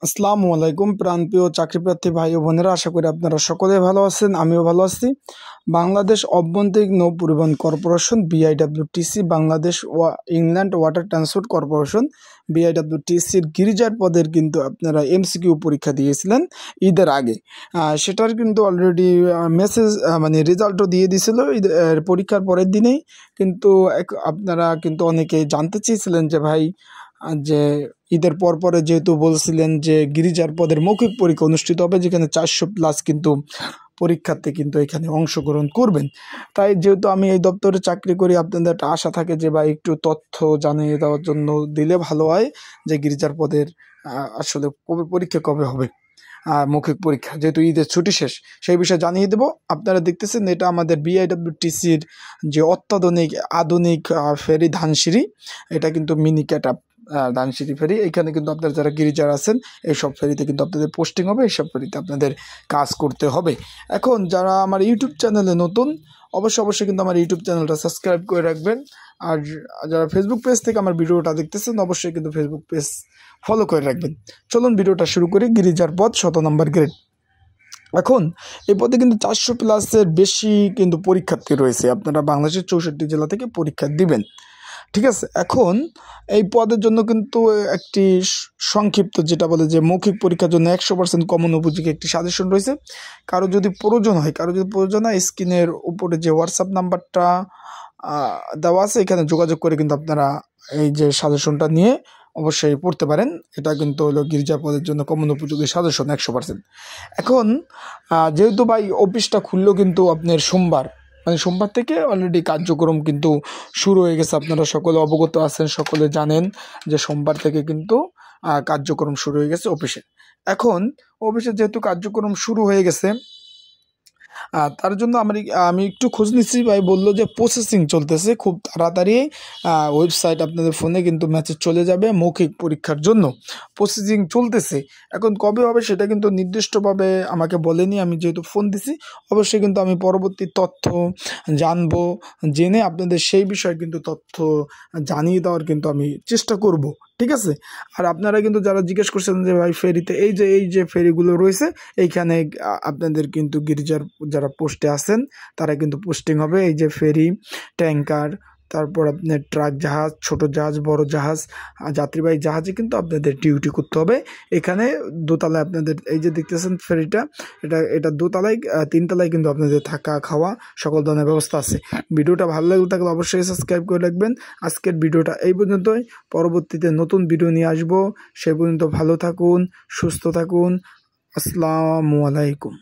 আসসালামু আলাইকুম প্রাণপ্রিয় চাকরিপ্রার্থী ভাই ও বোনেরা, আশা করি আপনারা সকলে ভালো আছেন। আমিও ভালো আছি। বাংলাদেশ অভ্যন্তরীণ নৌ পরিবহন corporation BIWTC, Bangladesh inland water transport corporation BIWTCর গিরিজার পদের কিন্তু আপনারা MCQ পরীক্ষা দিয়েছিলেন ঈদের আগে। সেটার কিন্তু অলরেডি মেসেজ মানে রেজাল্টও দিয়ে দিয়েছিল ঈদের পরীক্ষার পরের দিনেই। কিন্তু আপনারা কিন্তু অনেকেই জানতে চেয়েছিলেন যে ভাই, যে ঈদের পরে যেহেতু বলছিলেন যে গিরিজার পদের মৌখিক পরীক্ষা অনুষ্ঠিত হবে, যেখানে 400+ কিন্তু পরীক্ষার্থী কিন্তু এখানে অংশগ্রহণ করবেন। তাই যেহেতু আমি এই দপ্তরে চাকরি করি, আপনাদের একটা আশা থাকে যে ভাই একটু তথ্য জানিয়ে দেওয়ার জন্য দিলে ভালো হয় যে গিরিজার পদের আসলে পরীক্ষা কবে হবে, মৌখিক পরীক্ষা, যেহেতু ঈদের ছুটি শেষ, সেই বিষয়ে জানিয়ে দেবো। আপনারা দেখতেছেন এটা আমাদের BIWTCর যে আধুনিক ফেরি ধানসিঁড়ি, এটা কিন্তু মিনি ক্যাটআপ ধানসিঁড়ি ফেরি। এখানে কিন্তু আপনারা যারা গিরিজার আছেন, এইসব ফেরিতে কিন্তু আপনাদের পোস্টিং হবে, এইসব ফেরিতে আপনাদের কাজ করতে হবে। এখন যারা আমার ইউটিউব চ্যানেলে নতুন, অবশ্যই কিন্তু আমার ইউটিউব চ্যানেলটা সাবস্ক্রাইব করে রাখবেন। আর যারা ফেসবুক পেজ থেকে আমার ভিডিওটা দেখতেছেন, অবশ্যই কিন্তু ফেসবুক পেজ ফলো করে রাখবেন। চলুন ভিডিওটা শুরু করি। গিরিজার পদ 100 নম্বর গ্রেড। এখন এই পদে কিন্তু 400+ বেশি কিন্তু পরীক্ষার্থী রয়েছে। আপনারা বাংলাদেশের 64 জেলা থেকে পরীক্ষা দিবেন, ঠিক আছে। এখন এই পদের জন্য কিন্তু একটি সংক্ষিপ্ত, যেটা বলে যে মৌখিক পরীক্ষার জন্য 100% কমন উপযোগী একটি সাজেশন রয়েছে। কারো যদি প্রয়োজন হয় স্ক্রিনের উপরে যে হোয়াটসঅ্যাপ নাম্বারটা দেওয়া আছে, এখানে যোগাযোগ করে কিন্তু আপনারা এই যে সাজেশনটা নিয়ে অবশ্যই পড়তে পারেন। এটা কিন্তু হলো গির্জা পদের জন্য কমন উপযোগী সাজেশন 100%। এখন যেহেতু ভাই অফিসটা খুললো কিন্তু আপনার সোমবার থেকে অলরেডি কার্যক্রম কিন্তু শুরু হয়ে গেছে। আপনারা সকলে অবগত আছেন, সকলে জানেন যে সোমবার থেকে কিন্তু কার্যক্রম শুরু হয়ে গেছে অফিসে। এখন অফিসে যেহেতু কার্যক্রম শুরু হয়ে গেছে, তার জন্য আমি একটু খোঁজ নিচ্ছি। ভাই বললো যে প্রসেসিং চলতেছে, খুব তাড়াতাড়ি ওয়েবসাইট আপনাদের ফোনে কিন্তু মেসেজ চলে যাবে মৌখিক পরীক্ষার জন্য। প্রসেসিং চলতেছে, এখন কবে হবে সেটা কিন্তু নির্দিষ্টভাবে আমাকে বলেনি। আমি যেহেতু ফোন দিছি, অবশ্যই কিন্তু আমি পরবর্তী তথ্য জানবো, জেনে আপনাদের সেই বিষয়ে কিন্তু তথ্য জানিয়ে দেওয়ার কিন্তু আমি চেষ্টা করব, ঠিক আছে। আর আপনারা কিন্তু যারা জিজ্ঞেস করছেন যে ভাই ফেরিতে এই যে ফেরিগুলো রয়েছে, এইখানে আপনাদের কিন্তু গির্জার যারা পোস্টে আছেন তারা কিন্তু পোস্টিং হবে। এই যে ফেরি, ট্যাঙ্কার, তারপর আপনার ট্রাক জাহাজ, ছোট জাহাজ, বড় জাহাজ, যাত্রীবাহী জাহাজে কিন্তু আপনাদের ডিউটি করতে হবে। এখানে দোতলায় আপনাদের এই যে দেখতেছেন ফেরিটা, এটা দোতলায়, 3 তলায় কিন্তু আপনাদের থাকা খাওয়া সকল ধরনের ব্যবস্থা আছে। ভিডিওটা ভালো লাগলে থাকলে অবশ্যই সাবস্ক্রাইব করে রাখবেন। আজকের ভিডিওটা এই পর্যন্তই, পরবর্তীতে নতুন ভিডিও নিয়ে আসবো। সেই পর্যন্ত ভালো থাকুন, সুস্থ থাকুন। আসসালামু আলাইকুম।